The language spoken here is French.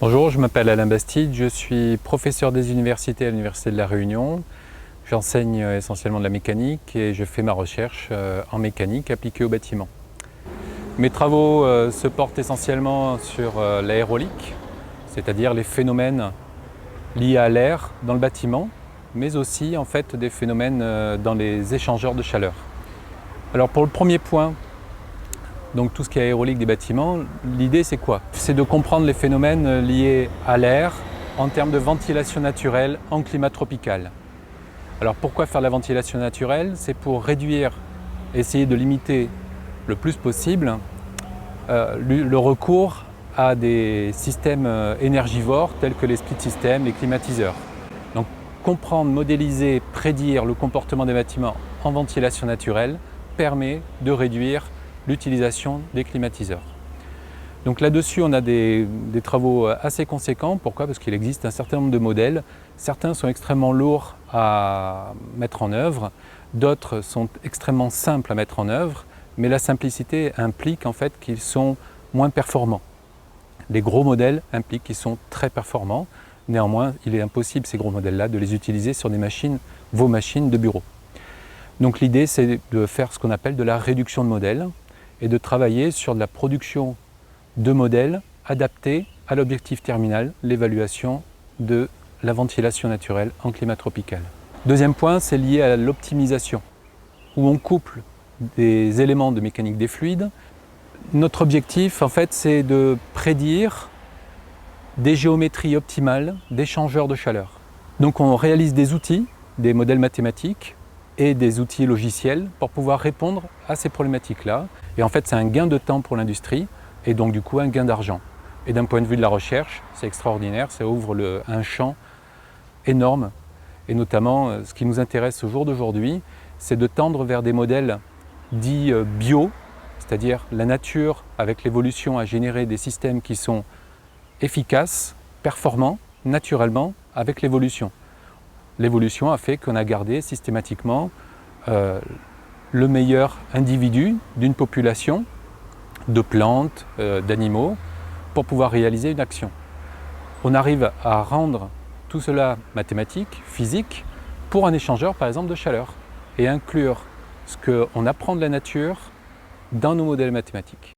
Bonjour, je m'appelle Alain Bastide, je suis professeur des universités à l'Université de La Réunion. J'enseigne essentiellement de la mécanique et je fais ma recherche en mécanique appliquée au bâtiment. Mes travaux se portent essentiellement sur l'aérolique, c'est-à-dire les phénomènes liés à l'air dans le bâtiment, mais aussi en fait des phénomènes dans les échangeurs de chaleur. Alors pour le premier point, donc tout ce qui est aérolique des bâtiments, l'idée c'est quoi? C'est de comprendre les phénomènes liés à l'air en termes de ventilation naturelle en climat tropical. Alors pourquoi faire de la ventilation naturelle? C'est pour réduire, essayer de limiter le plus possible le recours à des systèmes énergivores tels que les split systems, les climatiseurs. Donc comprendre, modéliser, prédire le comportement des bâtiments en ventilation naturelle permet de réduire l'utilisation des climatiseurs. Donc là-dessus, on a des travaux assez conséquents. Pourquoi? Parce qu'il existe un certain nombre de modèles. Certains sont extrêmement lourds à mettre en œuvre, d'autres sont extrêmement simples à mettre en œuvre, mais la simplicité implique en fait qu'ils sont moins performants. Les gros modèles impliquent qu'ils sont très performants. Néanmoins, il est impossible, ces gros modèles-là, de les utiliser sur des machines, vos machines de bureau. Donc l'idée, c'est de faire ce qu'on appelle de la réduction de modèles et de travailler sur de la production de modèles adaptés à l'objectif terminal, l'évaluation de la ventilation naturelle en climat tropical. Deuxième point, c'est lié à l'optimisation, où on couple des éléments de mécanique des fluides. Notre objectif, en fait, c'est de prédire des géométries optimales d'échangeurs de chaleur. Donc on réalise des outils, des modèles mathématiques, et des outils logiciels pour pouvoir répondre à ces problématiques-là. Et en fait, c'est un gain de temps pour l'industrie et donc du coup un gain d'argent. Et d'un point de vue de la recherche, c'est extraordinaire, ça ouvre un champ énorme. Et notamment, ce qui nous intéresse au jour d'aujourd'hui, c'est de tendre vers des modèles dits bio, c'est-à-dire la nature avec l'évolution a généré des systèmes qui sont efficaces, performants, naturellement, avec l'évolution. L'évolution a fait qu'on a gardé systématiquement le meilleur individu d'une population de plantes, d'animaux, pour pouvoir réaliser une action. On arrive à rendre tout cela mathématique, physique, pour un échangeur par exemple de chaleur et inclure ce qu'on apprend de la nature dans nos modèles mathématiques.